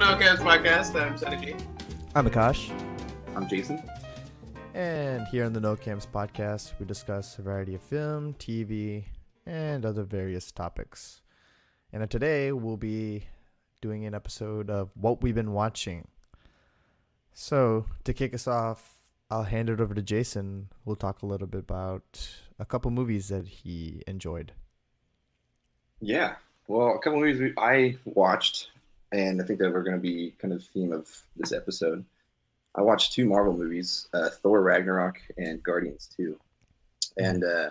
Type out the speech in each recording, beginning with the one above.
No Cast Podcast. I'm Seneca. I'm Akash. I'm Jason. And here on the No Camps podcast, we discuss a variety of film, TV, and other various topics. And today we'll be doing an episode of what we've been watching. So to kick us off, I'll hand it over to Jason. We'll talk a little bit about a couple movies that he enjoyed. Yeah, well, a couple movies I watched, and I think that we're going to be kind of the theme of this episode. I watched two Marvel movies, Thor Ragnarok and Guardians 2. And I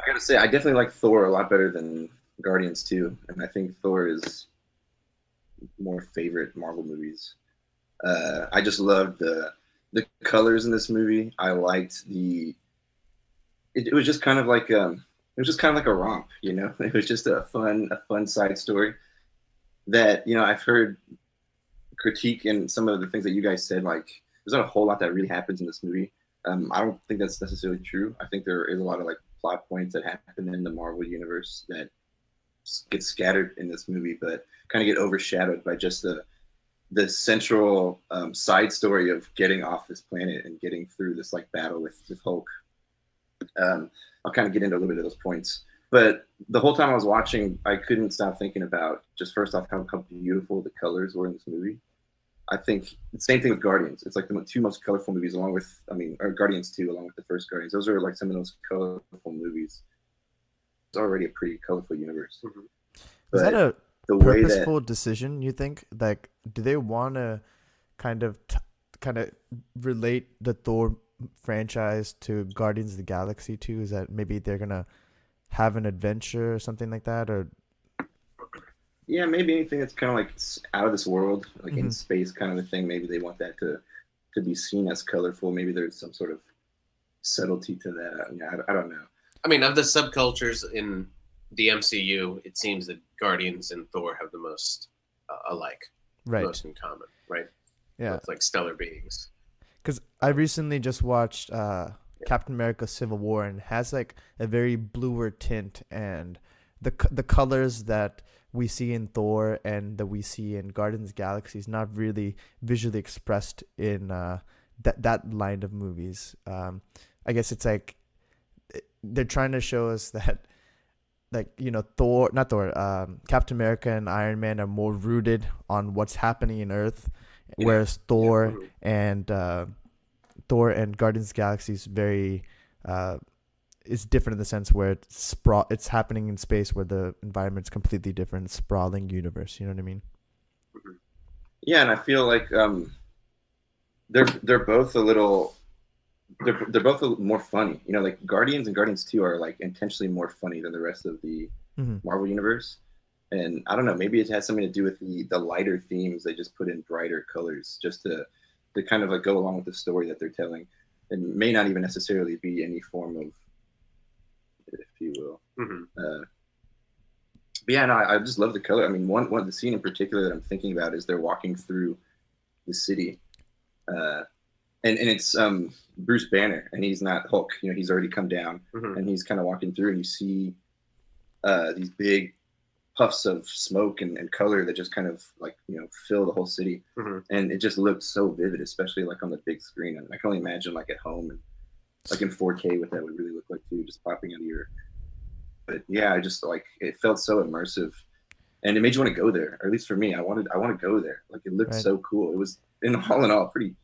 got to say, I definitely like Thor a lot better than Guardians 2. And I think Thor is more favorite Marvel movies. I just loved the colors in this movie. I liked it was just kind of like it was just kind of like a romp, you know. It was just a fun side story that, you know, I've heard critique and some of the things that you guys said, like there's not a whole lot that really happens in this movie. I don't think that's necessarily true. I think there is a lot of like plot points that happen in the Marvel universe that get scattered in this movie, but kind of get overshadowed by just the central side story of getting off this planet and getting through this like battle with Hulk. I'll kind of get into a little bit of those points. But the whole time I was watching, I couldn't stop thinking about, just first off, how beautiful the colors were in this movie. I think the same thing with Guardians. It's like the two most colorful movies, along with, or Guardians 2, along with the first Guardians. Those are like some of those colorful movies. It's already a pretty colorful universe. Mm-hmm. Is that a purposeful decision, you think? Like, do they want to kind of relate the Thor franchise to Guardians of the Galaxy 2? Is that maybe they're going to have an adventure or something like that? Or yeah, maybe anything that's kind of like out of this world, like in space kind of a thing. Maybe they want that to be seen as colorful. Maybe there's some sort of subtlety to that. Yeah, I don't know. I mean, of the subcultures in the MCU, it seems that Guardians and Thor have the most alike, right? Most in common, right? Yeah, it's like stellar beings. Because I recently just watched Captain America: Civil War, and has like a very bluer tint, and the colors that we see in Thor and that we see in Guardians of the Galaxy is not really visually expressed in that line of movies. I guess it's like they're trying to show us that, like, you know, Captain America and Iron Man are more rooted on what's happening in Earth, whereas Thor and Guardians of the Galaxy is very is different in the sense where it's happening in space, where the environment's completely different, sprawling universe. You know what I mean? Yeah, and I feel like they're both a little they're both a little more funny. You know, like Guardians and Guardians 2 are like intentionally more funny than the rest of the Marvel universe. And I don't know, maybe it has something to do with the lighter themes. They just put in brighter colors just to kind of like go along with the story that they're telling. It may not even necessarily be any form of, if you will. But yeah, no, I just love the color. I mean, one the scene in particular that I'm thinking about is they're walking through the city, and it's Bruce Banner, and he's not Hulk. You know, he's already come down, and he's kind of walking through, and you see these big puffs of smoke and color that just kind of like, you know, fill the whole city, and it just looks so vivid, especially like on the big screen. And I can only imagine like at home and like in 4K what that would really look like too, just popping out of your. But yeah, I just like, it felt so immersive, and it made you want to go there. Or at least for me, I want to go there. Like, it looked so cool. It was, all in all, a pretty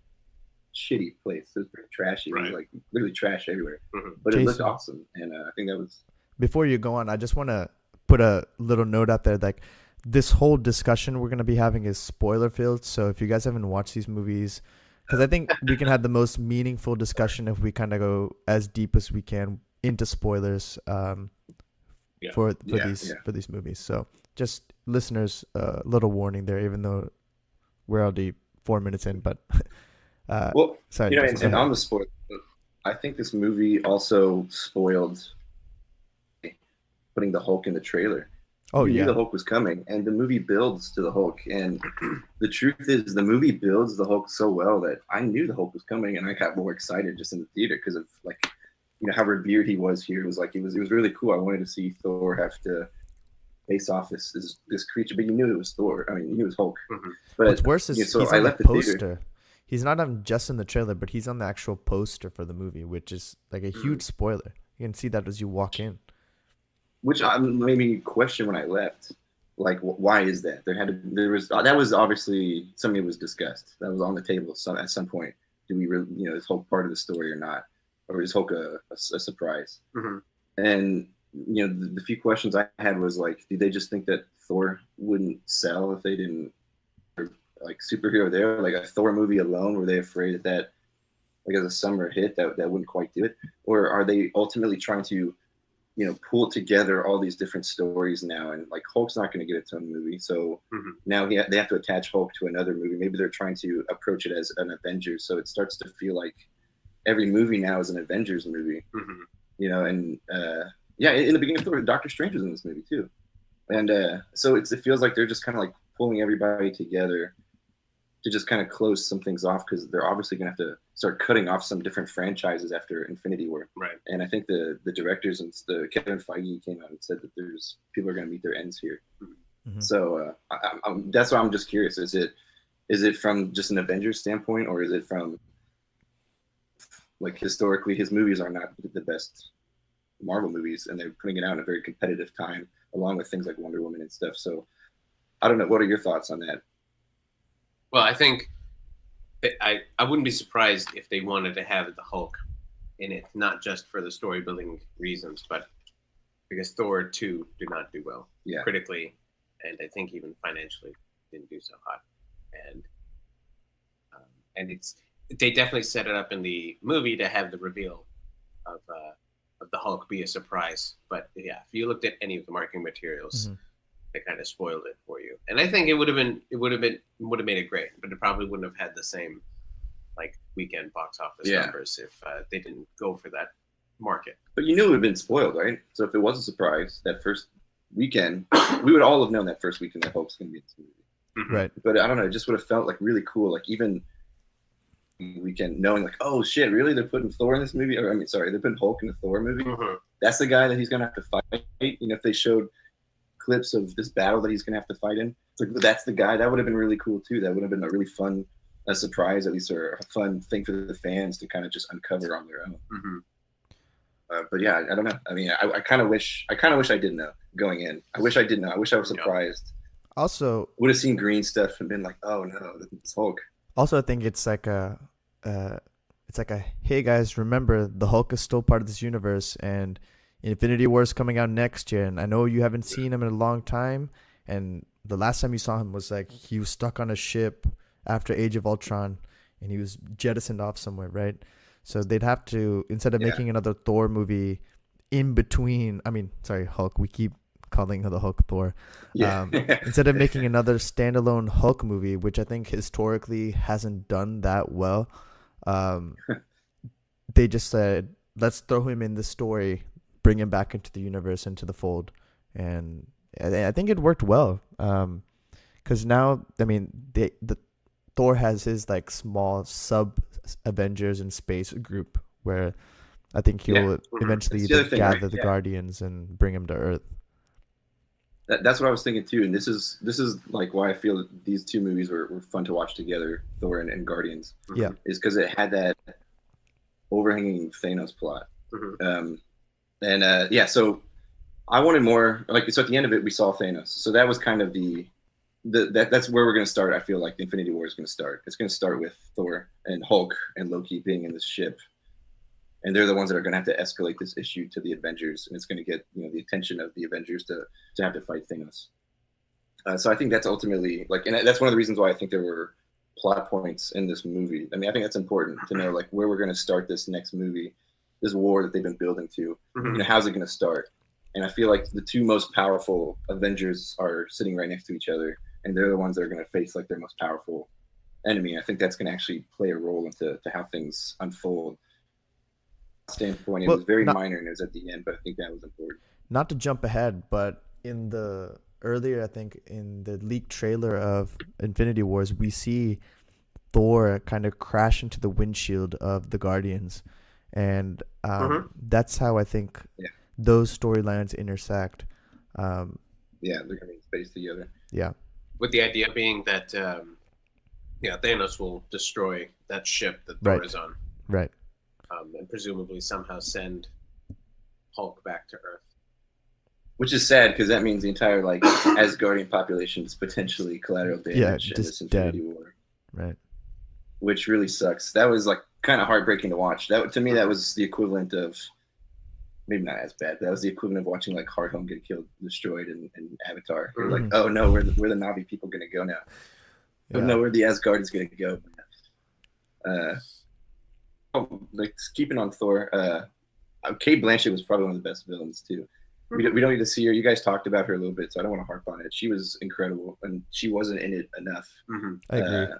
shitty place. It was pretty trashy. It was like literally trash everywhere, but Jason, it looked awesome, and I think that was. Before you go on, I just want to put a little note out there, like this whole discussion we're going to be having is spoiler filled. So if you guys haven't watched these movies, because I think we can have the most meaningful discussion if we kind of go as deep as we can into spoilers for these movies. So just listeners, little warning there, even though we're already 4 minutes in. But well, sorry, you know, and on the spoiler, I think this movie also spoiled putting the Hulk in the trailer. Oh, you yeah. knew the Hulk was coming, and the movie builds to the Hulk. And the truth is, the movie builds the Hulk so well that I knew the Hulk was coming, and I got more excited just in the theater because of, like, you know, how revered he was here. It was like, it was really cool. I wanted to see Thor have to face off this creature, but you knew it was Thor. I mean, you knew it was Hulk. Mhm. But What's worse is so he's I on the left the theater. poster. He's not on just in the trailer, but he's on the actual poster for the movie, which is like a huge spoiler. You can see that as you walk in. Which made me question when I left, like why is that? That was obviously something that was discussed. That was on the table. So at some point, do we really, is Hulk part of the story or not, or is Hulk a surprise? Mm-hmm. And the few questions I had was like, did they just think that Thor wouldn't sell if they didn't like superhero there, like a Thor movie alone? Were they afraid that like as a summer hit that wouldn't quite do it, or are they ultimately trying to pull together all these different stories now, and like Hulk's not going to get its own movie, so now they have to attach Hulk to another movie. Maybe they're trying to approach it as an Avengers, so it starts to feel like every movie now is an Avengers movie. And in the beginning of Thor, Doctor Strange was in this movie too, and so it feels like they're just kind of like pulling everybody together to just kind of close some things off, because they're obviously going to have to start cutting off some different franchises after Infinity War. Right. And I think the directors and the Kevin Feige came out and said that there's people are going to meet their ends here. So that's why I'm just curious. Is it from just an Avengers standpoint, or is it from like historically his movies are not the best Marvel movies, and they're putting it out in a very competitive time, along with things like Wonder Woman and stuff. So I don't know. What are your thoughts on that? Well, I think I wouldn't be surprised if they wanted to have the Hulk in it, not just for the story building reasons, but because Thor 2 did not do well critically, and I think even financially didn't do so hot. And they definitely set it up in the movie to have the reveal of the Hulk be a surprise. But yeah, if you looked at any of the marketing materials, they kind of spoiled it for you. And I think it would have made it great, but it probably wouldn't have had the same like weekend box office numbers if they didn't go for that market. But you knew it would have been spoiled, right? So if it was a surprise that first weekend, we would all have known that first weekend that Hulk's going to be in this movie. Right. But I don't know, it just would have felt like really cool, like even weekend knowing like, oh shit, really, they're putting Thor in this movie? Or they're putting Hulk in the Thor movie. That's the guy that he's going to have to fight. If they showed clips of this battle that he's going to have to fight in, it's like, that's the guy. That would have been really cool too. That would have been a really fun surprise, at least, or a fun thing for the fans to kind of just uncover on their own. But yeah, I don't know. I mean, I kind of wish I didn't know going in. I wish I did know. I wish I was surprised. Also, would have seen green stuff and been like, oh no, it's Hulk. Also, I think it's like a hey guys, remember the Hulk is still part of this universe, and Infinity War is coming out next year, and I know you haven't seen him in a long time, and the last time you saw him was like he was stuck on a ship after Age of Ultron, and he was jettisoned off somewhere, right? So they'd have to, instead of making another Thor movie in between, Hulk, we keep calling the Hulk Thor. Instead of making another standalone Hulk movie, which I think historically hasn't done that well, they just said, let's throw him in the story, bring him back into the universe, into the fold. And I think it worked well. Because now, the Thor has his like small sub Avengers in space group where I think he'll eventually gather the Guardians and bring him to Earth. That's what I was thinking too, and this is like why I feel that these two movies were fun to watch together, Thor and Guardians. Is because it had that overhanging Thanos plot. So I wanted more. So at the end of it, we saw Thanos. So that was kind of that's where we're going to start. I feel like the Infinity War is going to start. It's going to start with Thor and Hulk and Loki being in this ship. And they're the ones that are going to have to escalate this issue to the Avengers, and it's going to get the attention of the Avengers to have to fight Thanos. So I think that's ultimately and that's one of the reasons why I think there were plot points in this movie. I think that's important to know, like where we're going to start this next movie, this war that they've been building to. How's it going to start? And I feel like the two most powerful Avengers are sitting right next to each other, and they're the ones that are going to face like their most powerful enemy. I think that's going to actually play a role into how things unfold. Standpoint, it was very minor and it was at the end, but I think that was important. Not to jump ahead, but in the earlier, I think in the leaked trailer of Infinity Wars, we see Thor kind of crash into the windshield of the Guardians, and that's how I think those storylines intersect. Yeah, they're gonna be in space together. Yeah. With the idea being that Thanos will destroy that ship that Thor Right. is on, Right. and presumably somehow send Hulk back to Earth. Which is sad because that means the entire like Asgardian population is potentially collateral damage in this just Infinity dead. War, Right. which really sucks. That was like kind of heartbreaking to watch. That to me that was the equivalent of maybe not as bad. But that was the equivalent of watching like Hard Home get killed, destroyed in Avatar. You're like, oh no, where the Na'vi people gonna go now? Oh no, where the Asgardians gonna go? Like keeping on Thor. Kate Blanchett was probably one of the best villains too. We don't need to see her. You guys talked about her a little bit, so I don't want to harp on it. She was incredible, and she wasn't in it enough. I agree.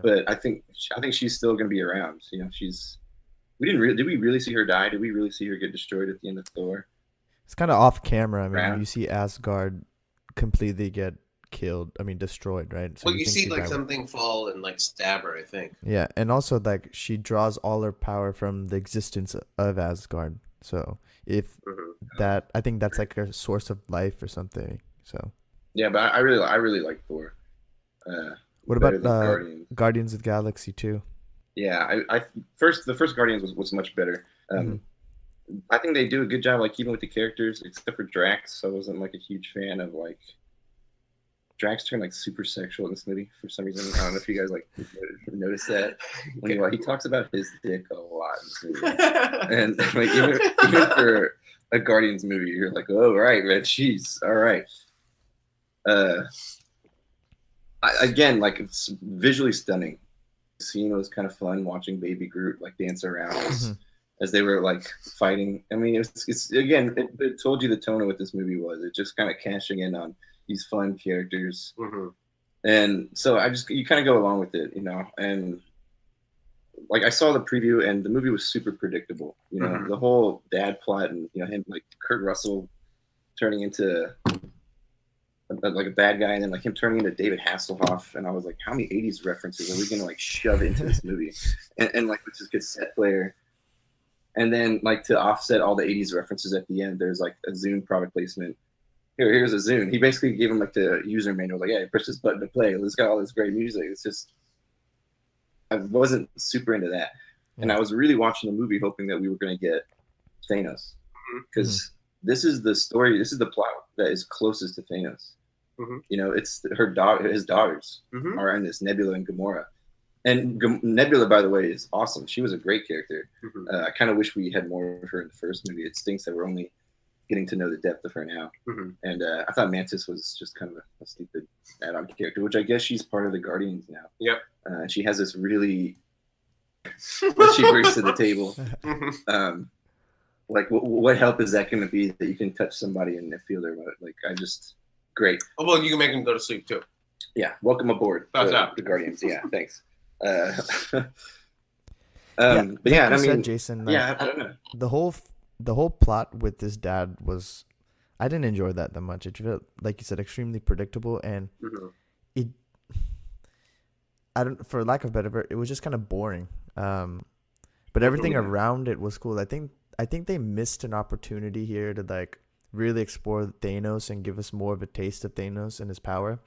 But I think she's still going to be around. You know, she's. Did we really see her die? Did we really see her get destroyed at the end of Thor? It's kind of off camera. I mean, you see Asgard completely get killed. I mean, destroyed, right? So well, you see like something fall and like stab her, I think. Yeah, and also like she draws all her power from the existence of Asgard. So if that, I think that's like a source of life or something. So yeah, but I really like Thor. What about Guardians of the Galaxy 2? Yeah, the first Guardians was much better. I think they do a good job like keeping with the characters, except for Drax. I wasn't like a huge fan of like Drax turned like super sexual in this movie for some reason. I don't know if you guys like noticed that. When he talks about his dick a lot in this movie, and like even for a Guardians movie, you're like, oh right, red cheese, all right. Again, like it's visually stunning. The scene was kind of fun watching Baby Groot like dance around as they were like fighting. I mean, it's again, it told you the tone of what this movie was. It just kind of cashing in on these fun characters, and so you kind of go along with it, you know. And like I saw the preview, and the movie was super predictable. You know, the whole dad plot, and you know him like Kurt Russell turning into like a bad guy, and then like him turning into David Hasselhoff, and I was like, how many '80s references are we gonna like shove into this movie? And like with this cassette player, and then like to offset all the '80s references at the end, there's like a Zune product placement. Here's a Zune. He basically gave him like the user manual, like, yeah, push this button to play. It's got all this great music. It's just I wasn't super into that, and I was really watching the movie hoping that we were gonna get Thanos because. This is the story. This is the plot that is closest to Thanos. You know, it's his daughters are in this, Nebula and Gamora. And Nebula, by the way, is awesome. She was a great character. I kind of wish we had more of her in the first movie. It stinks that we're only getting to know the depth of her now. And I thought Mantis was just kind of a stupid add-on character, which I guess she's part of the Guardians now. Yep. And she has this really what she brings to the table. Like what help is that going to be that you can touch somebody and feel their remote? Like great. Oh well, you can make them go to sleep too. Yeah, welcome aboard. The Guardians. Yeah, thanks. But yeah, I mean, Jason. I don't know. The whole plot with this dad was, I didn't enjoy that much. It felt like you said extremely predictable, and for lack of a better word, it was just kind of boring. But everything around it was cool. I think they missed an opportunity here to like really explore Thanos and give us more of a taste of Thanos and his power.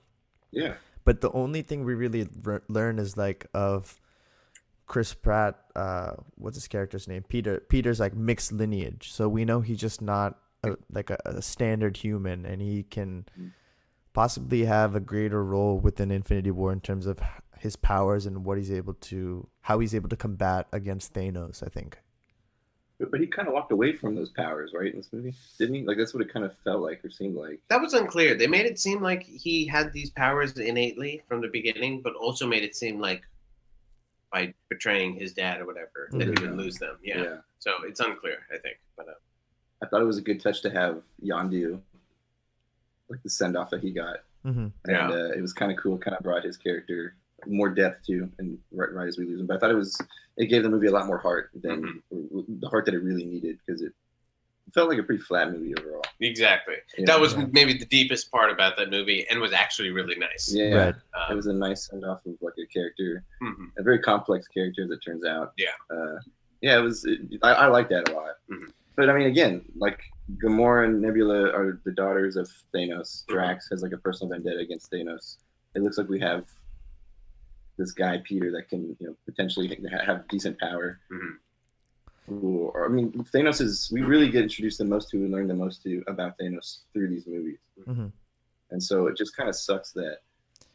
Yeah. But the only thing we really learn is like of Chris Pratt. What's his character's name? Peter's like mixed lineage, so we know he's just not a standard human, and he can possibly have a greater role within Infinity War in terms of his powers and how he's able to combat against Thanos, I think. But he kind of walked away from those powers, right, in this movie? Didn't he? Like, that's what it kind of felt like or seemed like. That was unclear. They made it seem like he had these powers innately from the beginning, but also made it seem like by betraying his dad or whatever, that he would lose them. Yeah. So it's unclear, I think. But I thought it was a good touch to have Yondu, like the send-off that he got. And it was kind of cool. Kind of brought his character more depth too, and right as we lose him. But I thought it gave the movie a lot more heart than the heart that it really needed, because it felt like a pretty flat movie overall. Exactly. That was maybe the deepest part about that movie, and was actually really nice. Yeah, right. It was a nice send off of like a character, a very complex character as it turns out. Yeah. It was. I like that a lot. But I mean, again, like Gamora and Nebula are the daughters of Thanos. Drax has like a personal vendetta against Thanos. It looks like we have this guy Peter that can, potentially have decent power. I mean, Thanos is. We really get introduced the most to and learn the most to about Thanos through these movies, and so it just kind of sucks that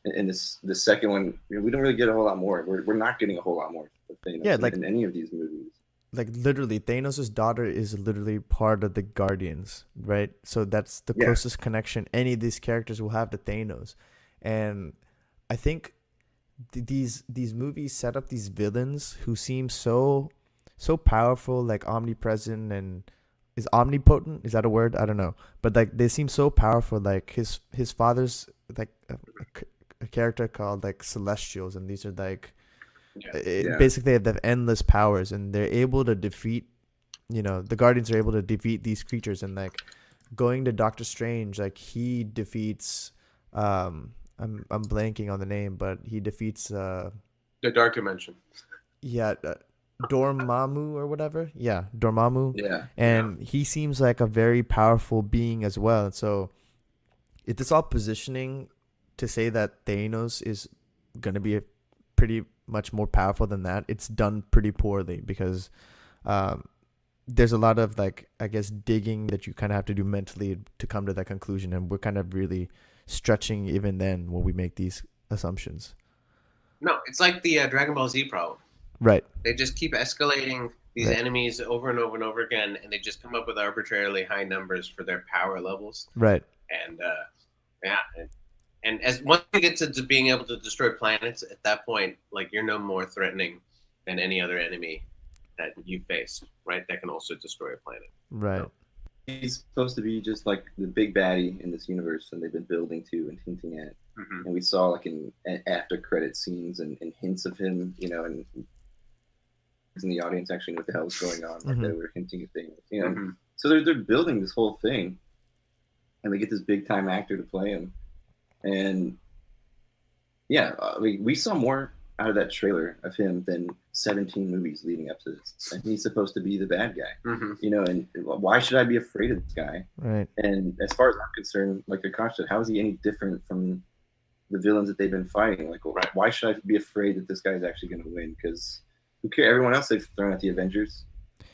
in the second one we don't really get a whole lot more. We're not getting a whole lot more of Thanos in any of these movies. Like literally, Thanos' daughter is literally part of the Guardians, right? So that's the closest connection any of these characters will have to Thanos, and I think these movies set up these villains who seem so powerful, like omnipresent, and is omnipotent, is that a word? I don't know, but like they seem so powerful. Like his father's like a character called like Celestials, and these are like basically they have endless powers, and they're able to defeat, the Guardians are able to defeat these creatures. And like going to Doctor Strange, like he defeats I'm blanking on the name, but he defeats the Dark Dimension. Dormammu or whatever. Dormammu. And he seems like a very powerful being as well. So it's all positioning to say that Thanos is going to be pretty much more powerful than that. It's done pretty poorly because there's a lot of like, I guess, digging that you kind of have to do mentally to come to that conclusion. And we're kind of really stretching even then when we make these assumptions. No, it's like the Dragon Ball Z problem. Right. They just keep escalating these enemies over and over and over again, and they just come up with arbitrarily high numbers for their power levels. Right. And and as once you get to being able to destroy planets, at that point, like you're no more threatening than any other enemy that you face, right? That can also destroy a planet. Right. So, he's supposed to be just like the big baddie in this universe, and they've been building to and hinting at. And we saw like in after credit scenes and hints of him, and in the audience actually knew what the hell was going on. Like they were hinting at things, So they're building this whole thing, and they get this big time actor to play him, and we saw more out of that trailer of him than 17 movies leading up to this, and he's supposed to be the bad guy, and why should I be afraid of this guy? Right. And as far as I'm concerned, like Akash said, how is he any different from the villains that they've been fighting? Like, why should I be afraid that this guy's actually going to win? Because who cares? Everyone else they've thrown at the Avengers,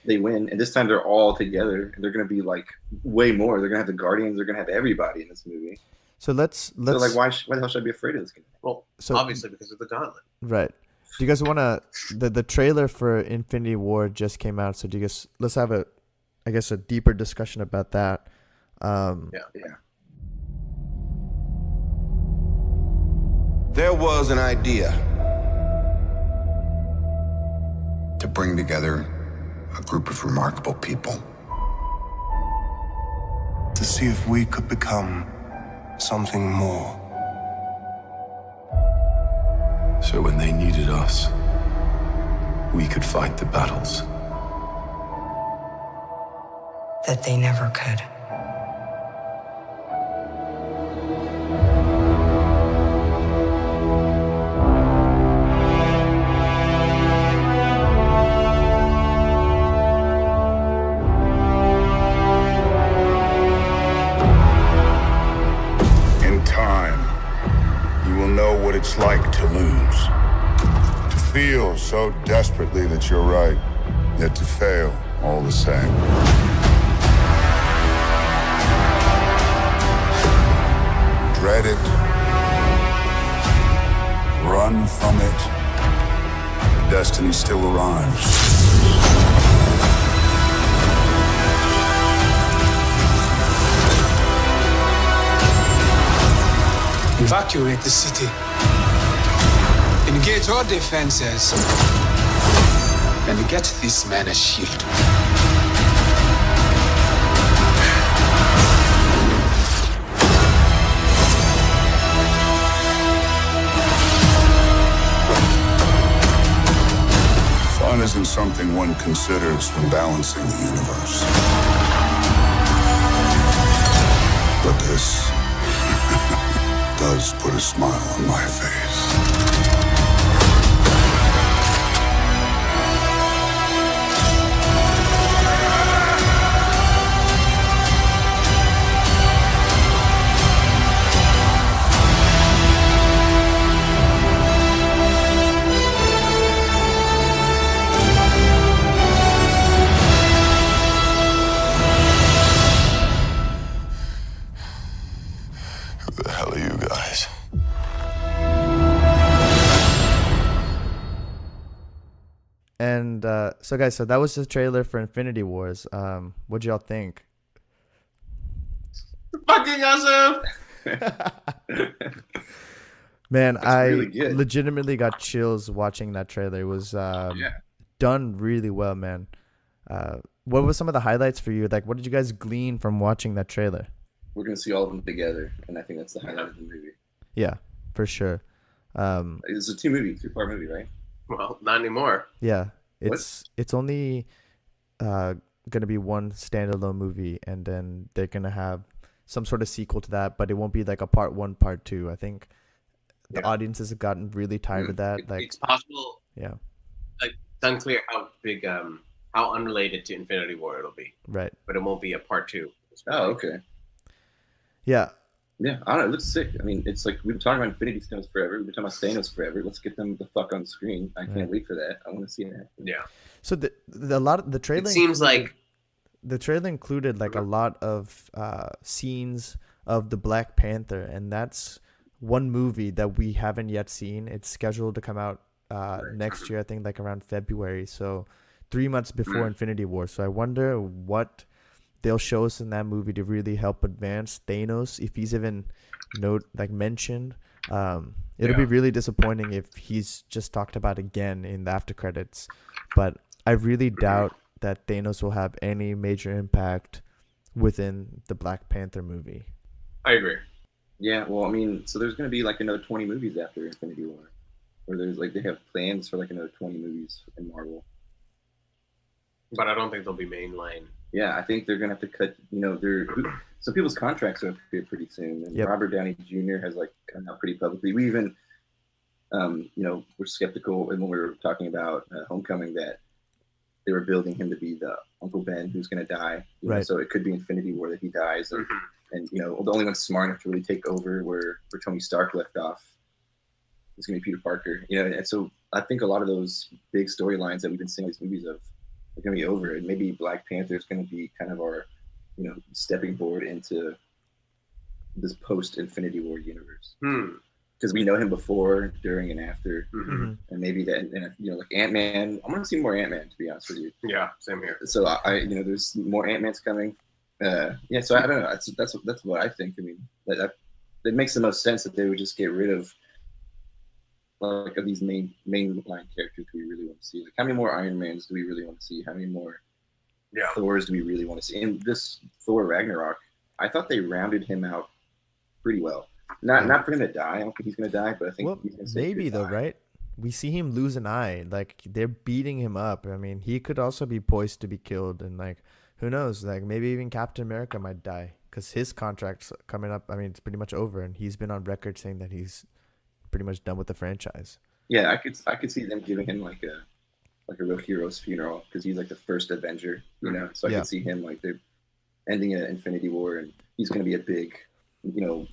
they win, and this time they're all together, and they're going to be like way more. They're going to have the Guardians. They're going to have everybody in this movie. So let's so like why the hell should I be afraid of this guy? Well, obviously because of the gauntlet. Right. Do you guys want to the trailer for Infinity War just came out, so let's have a deeper discussion about that. There was an idea to bring together a group of remarkable people. To see if we could become something more. So when they needed us, we could fight the battles that they never could. It's like to lose, to feel so desperately that you're right, yet to fail all the same. Dread it, run from it, destiny still arrives. Evacuate the city. Engage all defenses. And get this man a shield. Fun isn't something one considers when balancing the universe. But this does put a smile on my face. So guys, that was the trailer for Infinity Wars. What'd y'all think? Fucking awesome. Man, I really good. legitimately got chills watching that trailer. It was done really well, man. What were some of the highlights for you? Like, what did you guys glean from watching that trailer? We're gonna see all of them together, and I think that's the highlight of the movie. Yeah, for sure. It's a two-part movie, right? Well, not anymore. Yeah, it's only gonna be one standalone movie, and then they're gonna have some sort of sequel to that, but it won't be like a part 1, part 2. I think the audiences have gotten really tired of that. Like, it's possible. Yeah. Like, it's unclear how big, how unrelated to Infinity War it'll be. Right. But it won't be a part 2. Oh, okay. Yeah. Yeah, I don't know. It looks sick. I mean, it's like we've been talking about Infinity Stones forever. We've been talking about Thanos forever. Let's get them the fuck on screen. I can't wait for that. I want to see it happen. Yeah. So the trailer. It seems like the trailer included like a lot of scenes of the Black Panther, and that's one movie that we haven't yet seen. It's scheduled to come out next year, I think, like around February. So 3 months before Infinity War. So I wonder what they'll show us in that movie to really help advance Thanos, if he's even mentioned. It'll be really disappointing if he's just talked about again in the after credits. But I really doubt that Thanos will have any major impact within the Black Panther movie. I agree. Yeah, well, I mean, so there's going to be like another 20 movies after Infinity War, or there's like they have plans for like another 20 movies in Marvel. But I don't think they'll be mainline. Yeah, I think they're going to have to cut. Some people's contracts are up here pretty soon, and Robert Downey Jr. has like come out pretty publicly. We even, we're skeptical, and when we were talking about Homecoming, that they were building him to be the Uncle Ben who's going to die. Right. So it could be Infinity War that he dies, and the only one smart enough to really take over where Tony Stark left off is going to be Peter Parker. And so I think a lot of those big storylines that we've been seeing these movies of are going to be over, and maybe Black Panther is going to be kind of our, stepping board into this post-Infinity War universe. Because we know him before, during, and after, and maybe that, like Ant-Man. I want to see more Ant-Man, to be honest with you. Yeah, same here. So there's more Ant-Mans coming. So I don't know. That's what I think. I mean, that makes the most sense that they would just get rid of like of these mainline characters we really want to see. Like, how many more Iron Mans do we really want to see? How many more Thors do we really want to see? In this Thor Ragnarok, I thought they rounded him out pretty well. Not for him to die. I don't think he's going to die, but I think he's going to maybe though, right? We see him lose an eye. Like, they're beating him up. I mean, he could also be poised to be killed, and like, who knows? Like, maybe even Captain America might die because his contract's coming up. I mean, it's pretty much over, and he's been on record saying that he's pretty much done with the franchise. Yeah, I could see them giving him like a real hero's funeral because he's like the first Avenger, So I could see him like they're ending an Infinity War, and he's going to be a big,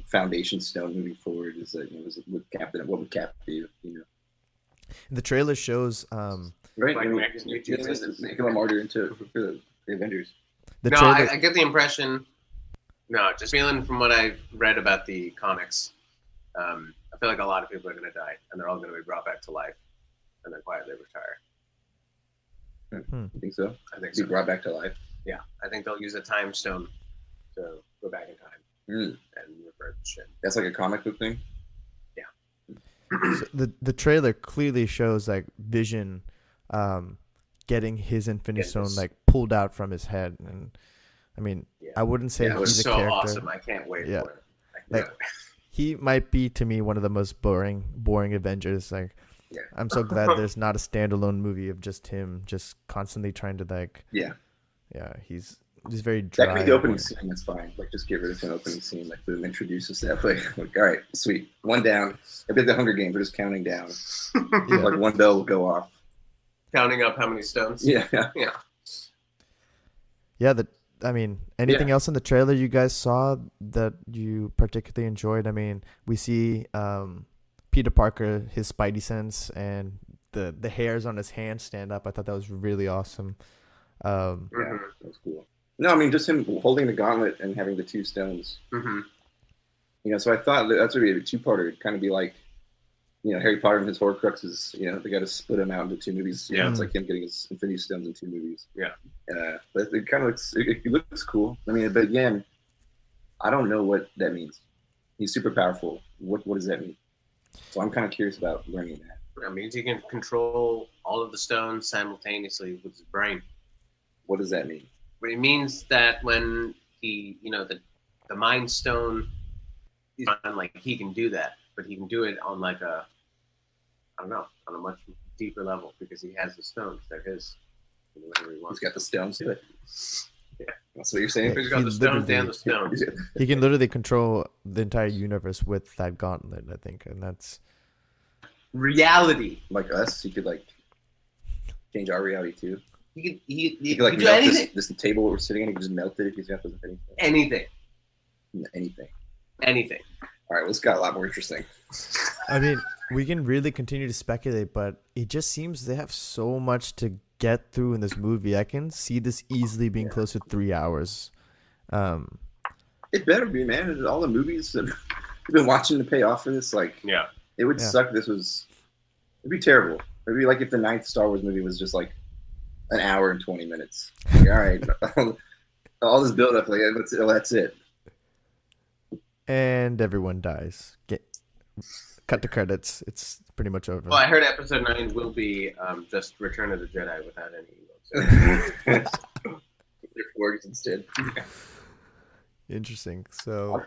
foundation stone moving forward. Is that with Captain? What would Cap do? The trailer shows right. Make him a martyr for the Avengers. I get the impression. No, just feeling from what I've read about the comics. I feel like a lot of people are going to die, and they're all going to be brought back to life, and then quietly retire. You think so? I think so. Be brought back to life. Yeah, I think they'll use a time stone to go back in time and revert shit. That's like a comic book thing. Yeah. So the trailer clearly shows like Vision, getting his Infinity Stone like pulled out from his head, and I mean, I wouldn't say he's a so character. Awesome! I can't wait for it. Like, he might be to me one of the most boring Avengers. Like, I'm so glad there's not a standalone movie of just him just constantly trying to like. He's very dry. That could be the opening scene. That's fine. Like, just get rid of an opening scene. Like, boom, introduce us that way. Like, all right, sweet, one down. I bet the Hunger Games are just counting down. Like, one bell will go off. Counting up how many stones. Yeah. I mean, anything else in the trailer you guys saw that you particularly enjoyed? I mean, we see Peter Parker, his Spidey sense, and the hairs on his hands stand up. I thought that was really awesome. That was cool. No, I mean, just him holding the gauntlet and having the two stones. So I thought that's would be a two-parter. It'd kind of be like, Harry Potter and his Horcruxes, they got to split him out into 2 movies. Yeah. It's like him getting his Infinity Stones in 2 movies. Yeah. But it kind of looks cool. I mean, but again, I don't know what that means. He's super powerful. What does that mean? So I'm kind of curious about learning that. That means he can control all of the stones simultaneously with his brain. What does that mean? But it means that when he, the Mind Stone is on, like, he can do that, but he can do it on like on a much deeper level because he has the stones. They're his. Whatever he wants. He's got the stones to it. Yeah. That's what you're saying? He's got the stones and the stones. He can literally control the entire universe with that gauntlet, I think, and that's reality. Like us, he could like change our reality too. He could like do melt anything. this table we're sitting in. He could just melt it if he's got anything. Anything. All right, well, this got a lot more interesting. I mean, we can really continue to speculate, but it just seems they have so much to get through in this movie. I can see this easily being close to 3 hours. It better be, man. All the movies that we've been watching to pay off for this, like, it would suck. It'd be terrible. It'd be like if the 9th Star Wars movie was just like an hour and 20 minutes. Like, all right, all this build up, like, that's it. And everyone dies. Cut the credits. It's pretty much over. Well, I heard episode 9 will be just Return of the Jedi without any Ewoks. They're wargs instead. Interesting. So,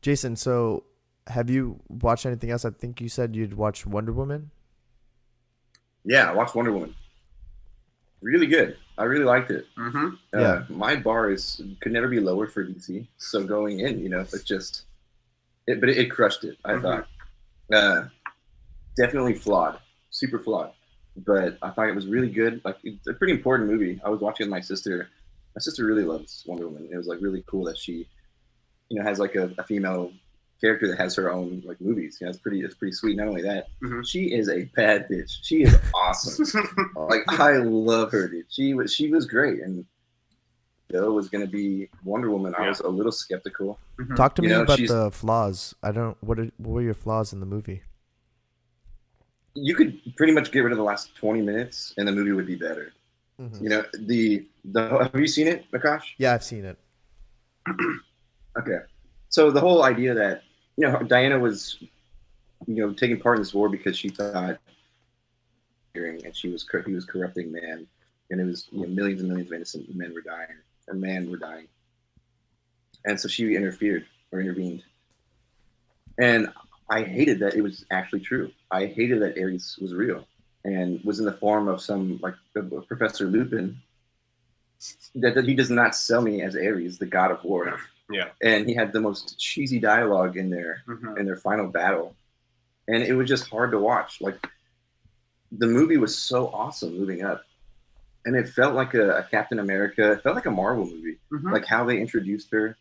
Jason, so have you watched anything else? I think you said you'd watch Wonder Woman. Yeah, I watched Wonder Woman. Really good. I really liked it. Mm-hmm. My bar could never be lower for DC. So going in, it crushed it. I thought definitely flawed, super flawed, but I thought it was really good. Like, it's a pretty important movie. I was watching with my sister. My sister really loves Wonder Woman. It was like really cool that she, has like a female character that has her own like movies. It's pretty sweet. Not only that, she is a bad bitch. She is awesome. Like, I love her, dude. She was great, and Bill was going to be Wonder Woman. I was a little skeptical. Talk to me about the flaws. What were your flaws in the movie? You could pretty much get rid of the last 20 minutes, and the movie would be better. Have you seen it, Akash? Yeah, I've seen it. Okay, so the whole idea that Diana was taking part in this war because she thought, and he was corrupting man, and it was millions and millions of innocent men were dying, or man were dying, and so she intervened, and I hated that it was actually true. I hated that Ares was real and was in the form of some like Professor Lupin. That he does not sell me as Ares, the god of war. Yeah, and he had the most cheesy dialogue in their final battle, and it was just hard to watch. Like, the movie was so awesome moving up, and it felt like a Captain America. It felt like a Marvel movie, like how they introduced her.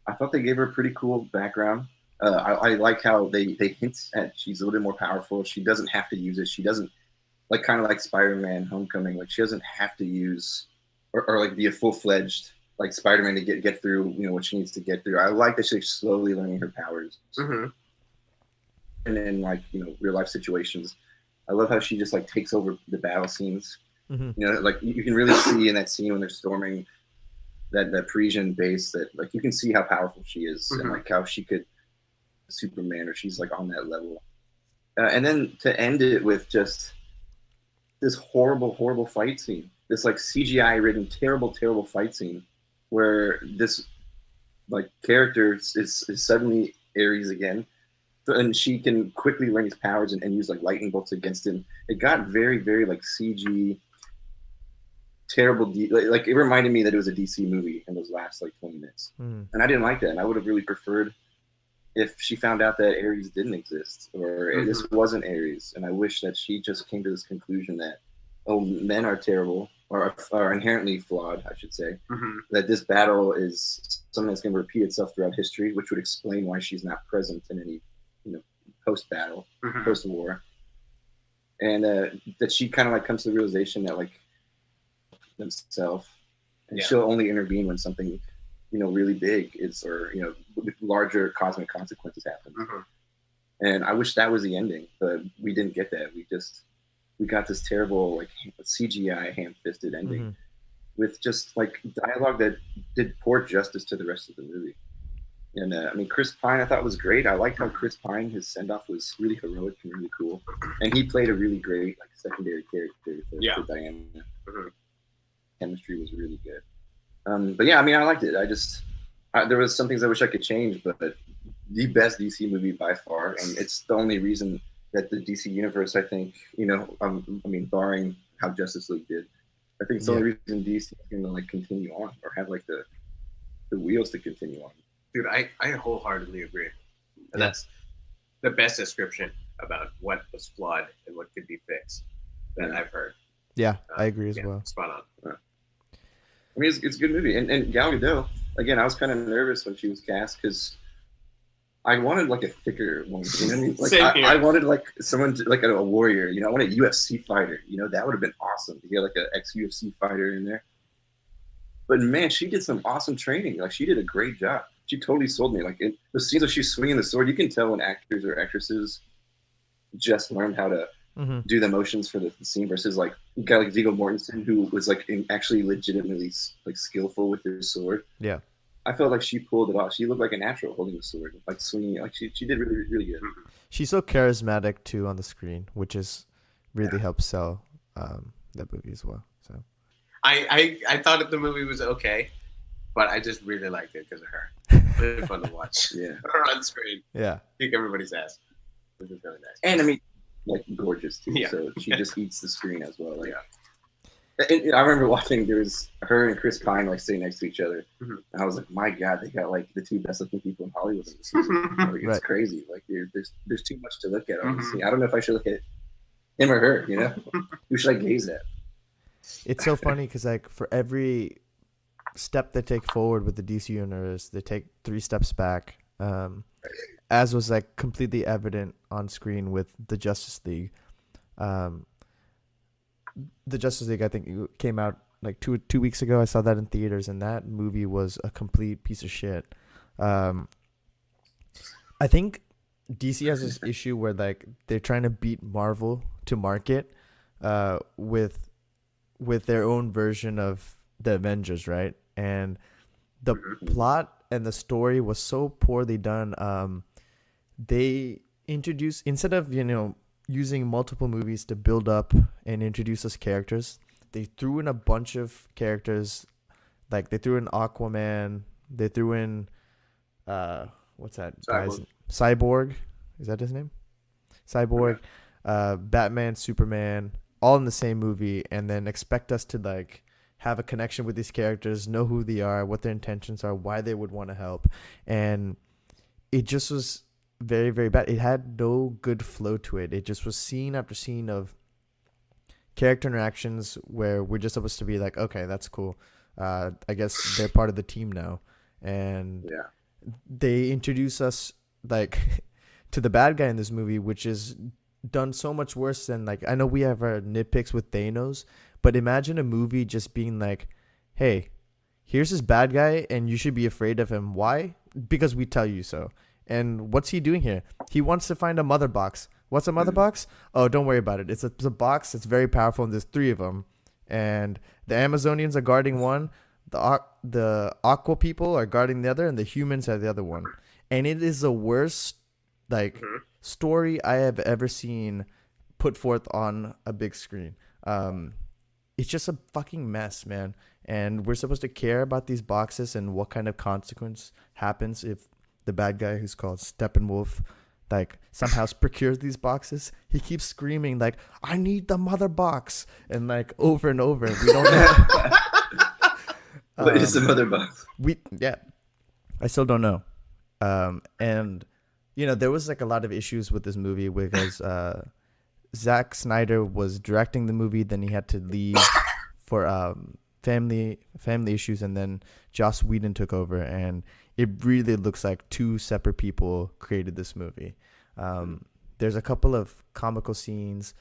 I thought they gave her a pretty cool background. I like how they hint at she's a little bit more powerful. She doesn't have to use it. She doesn't, like, kind of like Spider-Man Homecoming. Like, she doesn't have to use or like be a full-fledged like Spider-Man to get through, what she needs to get through. I like that she's slowly learning her powers. And in like, real life situations, I love how she just like takes over the battle scenes. Like you can really see in that scene when they're storming that Parisian base that like you can see how powerful she is and like how she could Superman, or she's like on that level. And then to end it with just this horrible fight scene, this like CGI ridden terrible fight scene where this like character is suddenly Ares again, and she can quickly learn his powers and use like lightning bolts against him. It got very like CG terrible. Like it reminded me that it was a DC movie in those last like 20 minutes, and I didn't like that. And I would have really preferred if she found out that Ares didn't exist, or this wasn't Ares. And I wish that she just came to this conclusion that, oh, men are terrible, or are inherently flawed, I should say. That this battle is something that's going to repeat itself throughout history, which would explain why she's not present in any, post-battle, post-war. And that she kind of like comes to the realization that like themselves, and she'll only intervene when something, really big is, or with larger cosmic consequences happen. And I wish that was the ending, but we didn't get that. We got this terrible like CGI ham-fisted ending with just like dialogue that did poor justice to the rest of the movie. And I mean, Chris Pine, I thought was great. I liked how Chris Pine, his send off was really heroic and really cool, and he played a really great like secondary character for Diana. Chemistry was really good. But yeah, I mean, I liked it. There was some things I wish I could change, but the best DC movie by far, and it's the only reason that the DC universe, I think, I mean, barring how Justice League did, I think it's the only reason DC is going to like continue on or have like the wheels to continue on. Dude, I wholeheartedly agree. And that's the best description about what was flawed and what could be fixed that I've heard. Yeah, I agree as well. Spot on. I mean, it's a good movie. And Gal Gadot, again, I was kind of nervous when she was cast because I wanted like a thicker one. You know what I mean? Like I wanted like someone like a warrior. I wanted a UFC fighter. That would have been awesome to get like an ex-UFC fighter in there. But man, she did some awesome training. Like she did a great job. She totally sold me. Like the scenes where she's swinging the sword, you can tell when actors or actresses just learned how to do the motions for the scene versus like a guy like Viggo Mortensen who was like actually legitimately like skillful with her sword. Yeah, I felt like she pulled it off. She looked like a natural holding the sword, like swinging. Like she did really really good. She's so charismatic too on the screen, which is really helps sell that movie as well. So I thought that the movie was okay, but I just really liked it because of her. Really fun to watch. Her on screen. Yeah, kick everybody's ass. Which is really nice. And I mean, like gorgeous too. Yeah. So she just eats the screen as well. Like, and I remember watching. There was her and Chris Pine like sitting next to each other, and I was like, my God, they got like the two best looking people in Hollywood in this season. Like, it's crazy. Like there's too much to look at on this scene. I don't know if I should look at him or her. Who should I gaze at? It's so funny because like for every step they take forward with the DC universe, they take 3 steps back. As was like completely evident on screen with the Justice League. The Justice League, I think, came out like two weeks ago. I saw that in theaters, and that movie was a complete piece of shit. I think DC has this issue where like they're trying to beat Marvel to market with their own version of the Avengers, right? And the plot and the story was so poorly done. They introduced, instead of using multiple movies to build up and introduce us characters, they threw in a bunch of characters. Like they threw in Aquaman, they threw in what's that guy's Cyborg, is that his name? Cyborg, Batman, Superman, all in the same movie, and then expect us to like have a connection with these characters, know who they are, what their intentions are, why they would want to help. And it just was very, very bad. It had no good flow to it. It just was scene after scene of character interactions where we're just supposed to be like, okay, that's cool. I guess they're part of the team now. And they introduce us like to the bad guy in this movie, which is done so much worse than like, I know we have our nitpicks with Thanos, but imagine a movie just being like, hey, here's this bad guy and you should be afraid of him. Why? Because we tell you so. And what's he doing here? He wants to find a mother box. What's a mother box? Oh, don't worry about it. It's a box. It's very powerful, and there's 3 of them. And the Amazonians are guarding one. The Aqua people are guarding the other, and the humans are the other one. And it is the worst story I have ever seen put forth on a big screen. It's just a fucking mess, man. And we're supposed to care about these boxes and what kind of consequence happens if the bad guy, who's called Steppenwolf, like somehow procures these boxes. He keeps screaming like, I need the mother box, and like over and over. We don't know. What is the mother box? I still don't know. And there was like a lot of issues with this movie because Zack Snyder was directing the movie, then he had to leave for family issues, and then Joss Whedon took over, and it really looks like 2 separate people created this movie. There's a couple of comical scenes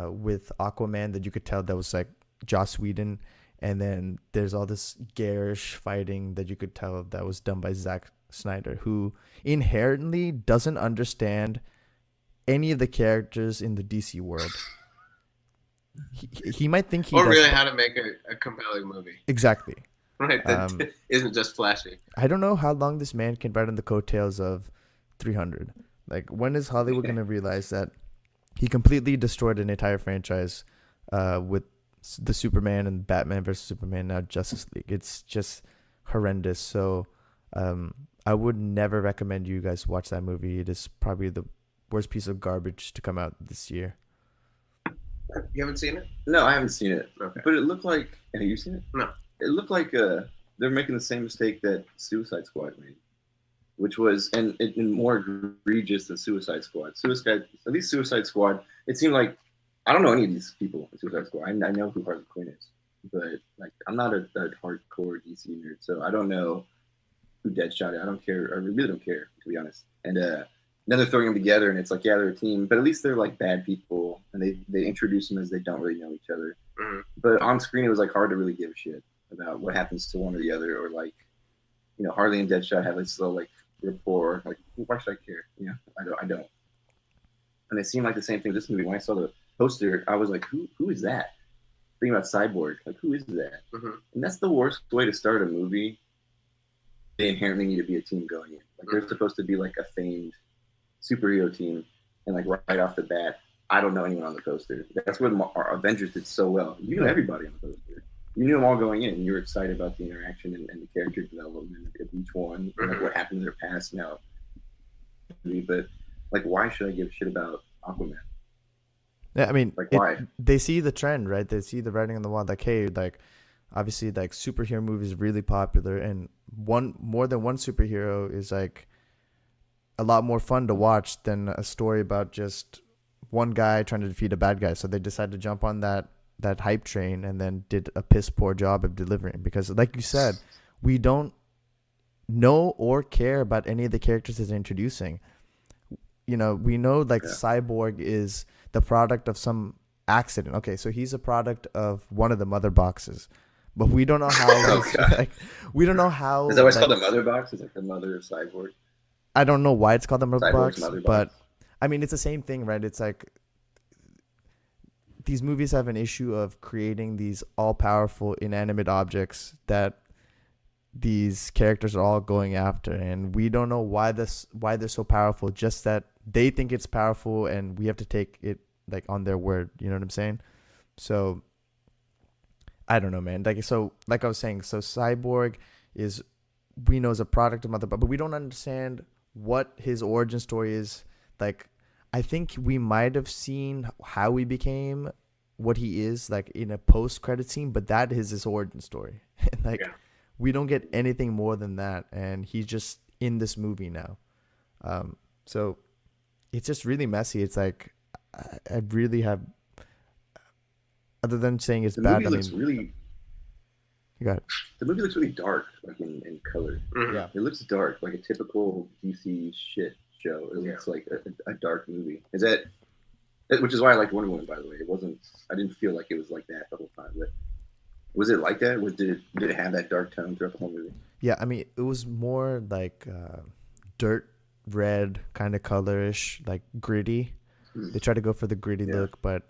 with Aquaman that you could tell that was like Joss Whedon, and then there's all this garish fighting that you could tell that was done by Zack Snyder, who inherently doesn't understand any of the characters in the DC world. He might think he or does, really how to make a compelling movie. exactly. Right, that isn't just flashy. I don't know how long this man can ride on the coattails of 300. Like, when is Hollywood going to realize that he completely destroyed an entire franchise with the Superman and Batman versus Superman, now Justice League? It's just horrendous. So I would never recommend you guys watch that movie. It is probably the worst piece of garbage to come out this year. You haven't seen it? No, I haven't seen it. Okay. But it looked like. Have you seen it? No. It looked like they're making the same mistake that Suicide Squad made, which was and more egregious than Suicide Squad. At least Suicide Squad. It seemed like I don't know any of these people in Suicide Squad. I know who Harley Quinn is, but like I'm not a hardcore DC nerd, so I don't know who Deadshot is. I don't care. I really don't care, to be honest. And then they're throwing them together, and it's like, yeah, they're a team, but at least they're like bad people, and they introduce them as they don't really know each other. Mm-hmm. But on screen, it was like hard to really give a shit about what happens to one or the other, or like, Harley and Deadshot have this little like rapport. Like, why should I care? I don't. And it seemed like the same thing. This movie, when I saw the poster, I was like, who is that? Thinking about Cyborg, like, who is that? Mm-hmm. And that's the worst way to start a movie. They inherently need to be a team going in. Like, they're supposed to be like a famed superhero team, and like right off the bat, I don't know anyone on the poster. That's what our Avengers did so well. You knew everybody on the poster. You knew them all going in, and you were excited about the interaction and the character development of each one, and like what happened in their past now. But like, why should I give a shit about Aquaman? Yeah, I mean, like, why? They see the trend, right? They see the writing on the wall. Like, hey, like, obviously, like, superhero movies are really popular, and more than one superhero is like a lot more fun to watch than a story about just one guy trying to defeat a bad guy. So they decided to jump on that hype train and then did a piss poor job of delivering, because like you said, we don't know or care about any of the characters that they're introducing. We know like Cyborg is the product of some accident. Okay, so he's a product of one of the mother boxes, but we don't know how. We don't know how. Is that why it's called the mother box? Is like the mother of Cyborg? I don't know why it's called the mother box, mother box, but I mean, it's the same thing, right? It's like these movies have an issue of creating these all-powerful inanimate objects that these characters are all going after, and we don't know why they're so powerful. Just that they think it's powerful, and we have to take it like on their word. You know what I'm saying? So I don't know, man. Like I was saying, so Cyborg is, we know, is a product of Mother, but we don't understand what his origin story is. Like, I think we might have seen how he became what he is, like in a post-credit scene, but that is his origin story. Like, we don't get anything more than that, and he's just in this movie now. So it's just really messy. It's like I really have, other than saying it's bad. The movie looks really dark, like in color. Mm-hmm. Yeah, it looks dark, like a typical DC shit show. It looks like a dark movie. Which is why I liked Wonder Woman, by the way. I didn't feel like it was like that the whole time. But was it like that? Did it have that dark tone throughout the whole movie? Yeah, I mean, it was more like dirt red kind of colorish, like gritty. They tried to go for the gritty look, but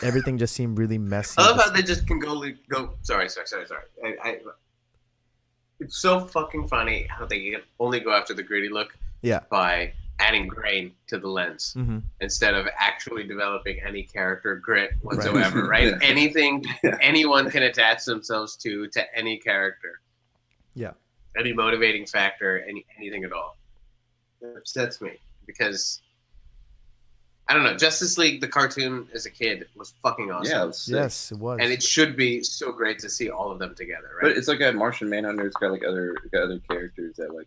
everything just seemed really messy. I love how they just can go. Sorry. It's so fucking funny how they can only go after the gritty look. Yeah. By adding grain to the lens instead of actually developing any character grit whatsoever, right? Anything anyone can attach themselves to any character. Yeah. Any motivating factor, anything at all. It upsets me because I don't know. Justice League, the cartoon as a kid, was fucking awesome. Yeah, it was sick. Yes, it was. And it should be so great to see all of them together, right? But it's like a Martian Manhunter. It's got like other characters that like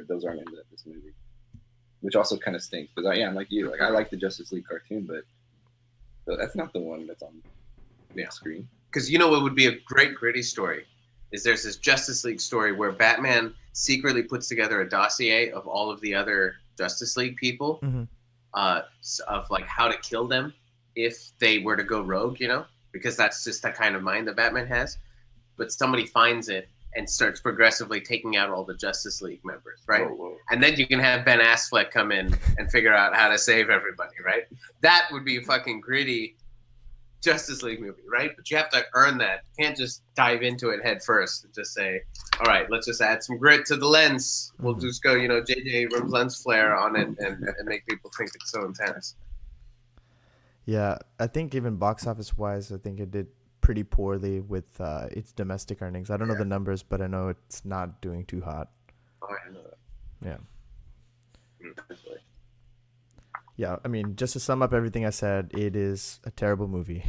those aren't in this movie, which also kind of stinks. Because I'm like you. Like, I like the Justice League cartoon, but that's not the one that's on the screen. Because you know what would be a great gritty story is there's this Justice League story where Batman secretly puts together a dossier of all of the other Justice League people. Of like how to kill them if they were to go rogue, because that's just that kind of mind that Batman has. But somebody finds it and starts progressively taking out all the Justice League members, right? Whoa. And then you can have Ben Affleck come in and figure out how to save everybody, right? That would be a fucking gritty Justice League movie, right? But you have to earn that. You can't just dive into it head first and just say, all right, let's just add some grit to the lens. We'll just go, J.J. Abrams lens flare on it and make people think it's so intense. Yeah, I think even box office wise, I think it did pretty poorly with its domestic earnings. I don't know the numbers, but I know it's not doing too hot. Oh, I know that. Yeah. Definitely. Yeah, I mean, just to sum up everything I said, it is a terrible movie.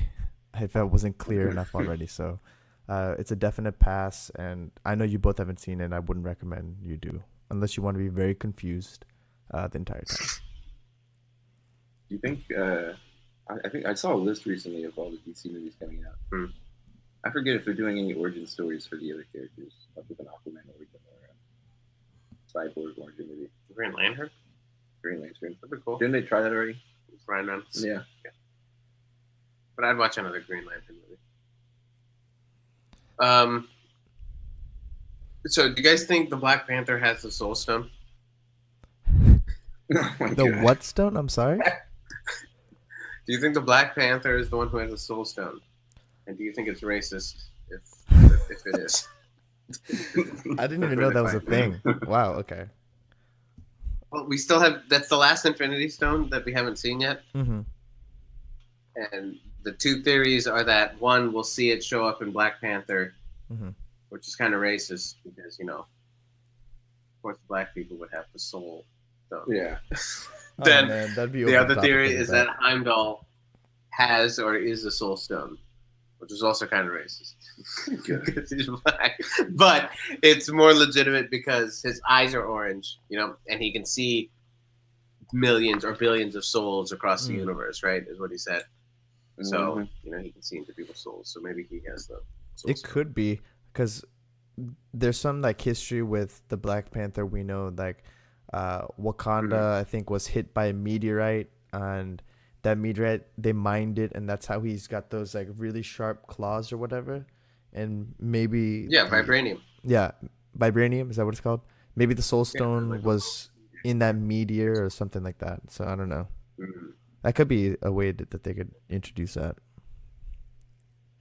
If I wasn't clear enough already, so it's a definite pass. And I know you both haven't seen it. And I wouldn't recommend you do, unless you want to be very confused the entire time. Do you think? I think I saw a list recently of all the DC movies coming out. I forget if they're doing any origin stories for the other characters, like with an Aquaman origin or a Cyborg origin movie. Green Lantern? Green Lantern. That'd be cool. Didn't they try that already? It's Ryan Reynolds. Yeah. But I'd watch another Green Lantern movie. So do you guys think the Black Panther has the Soul Stone? Oh my The God. what stone? I'm sorry? Do you think the Black Panther is the one who has the Soul Stone? And do you think it's racist if it is? I didn't even know that was a thing. Wow, okay. Well, we still have, that's the last Infinity Stone that we haven't seen yet. Mm-hmm. And the two theories are that one, we'll see it show up in Black Panther, which is kind of racist because, of course, black people would have the Soul Stone. Yeah. Then man, that'd be the over the other top theory of is that. that Heimdall has or is the Soul Stone, which is also kind of racist because he's black. But it's more legitimate because his eyes are orange, and he can see millions or billions of souls across the universe, right? Is what he said. So, he can see into people's souls. So maybe he has the Soul It Stone. could be because there's some history with the Black Panther. We know Wakanda, I think, was hit by a meteorite, and that meteorite, they mined it, and that's how he's got those really sharp claws or whatever. And maybe vibranium. Yeah, vibranium, is that what it's called? Maybe the Soul Stone was in that meteor or something like that. So I don't know. That could be a way that they could introduce that.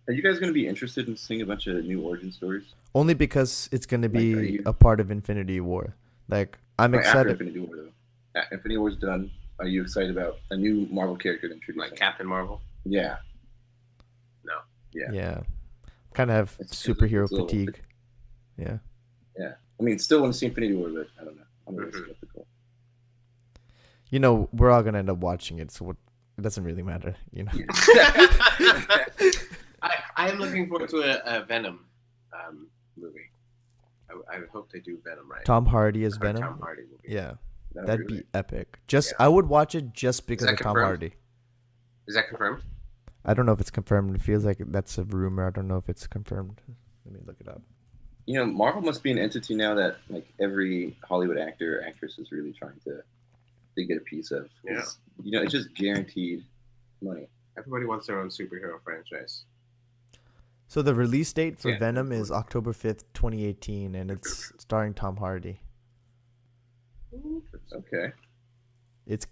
Are you guys going to be interested in seeing a bunch of new origin stories? Only because it's going to be are you- a part of Infinity War. I'm After excited. Infinity War, though. Infinity War's done. Are you excited about a new Marvel character to introduce? Like Captain Marvel? Yeah. No. Yeah. Kind of have It's superhero a little fatigue. bit- Yeah. Yeah. I mean, still want to see Infinity War, but I don't know. I'm a little Mhm. skeptical. We're all going to end up watching it, so it doesn't really matter, I am looking forward to a Venom movie. I would hope they do Venom right. Tom Hardy as Or Venom. Tom Hardy movie. Yeah. No, That'd really. be epic. I would watch it just because that of Tom confirmed? Hardy. Is that confirmed? I don't know if it's confirmed. It feels like that's a rumor. I don't know if it's confirmed. Let me look it up. Marvel must be an entity now that every Hollywood actor or actress is really trying to get a piece of. 'Cause, it's just guaranteed money. Everybody wants their own superhero franchise. So the release date for Yeah. Venom is October 5th, 2018, and it's starring Tom Hardy. Okay. It's,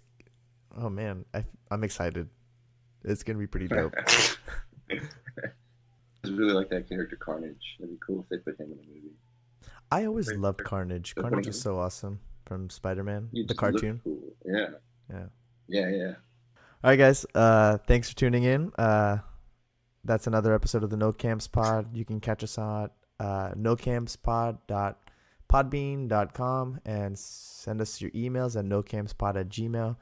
oh man, I'm excited. It's gonna be pretty dope. I just really like that character Carnage. It'd be cool if they put him in a movie. I always loved Carnage. Good Carnage point. is so awesome from Spider-Man, He the just looked cartoon. Cool. Yeah. Yeah. Yeah. All right, guys. Thanks for tuning in. That's another episode of the No Camps Pod. You can catch us on nocampspod.podbean.com and send us your emails at nocampspod@gmail.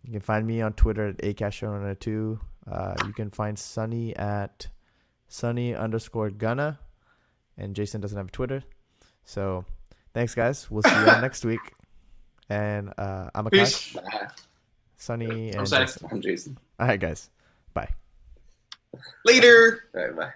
You can find me on Twitter at acashowrunner2. You can find Sunny at Sunny_Gunna, and Jason doesn't have a Twitter. So thanks, guys. We'll see you all next week. And I'm Akash, Bye. Sunny, and I'm Sunny. Jason. I'm Jason. All right, guys. Bye. Later. All right, bye.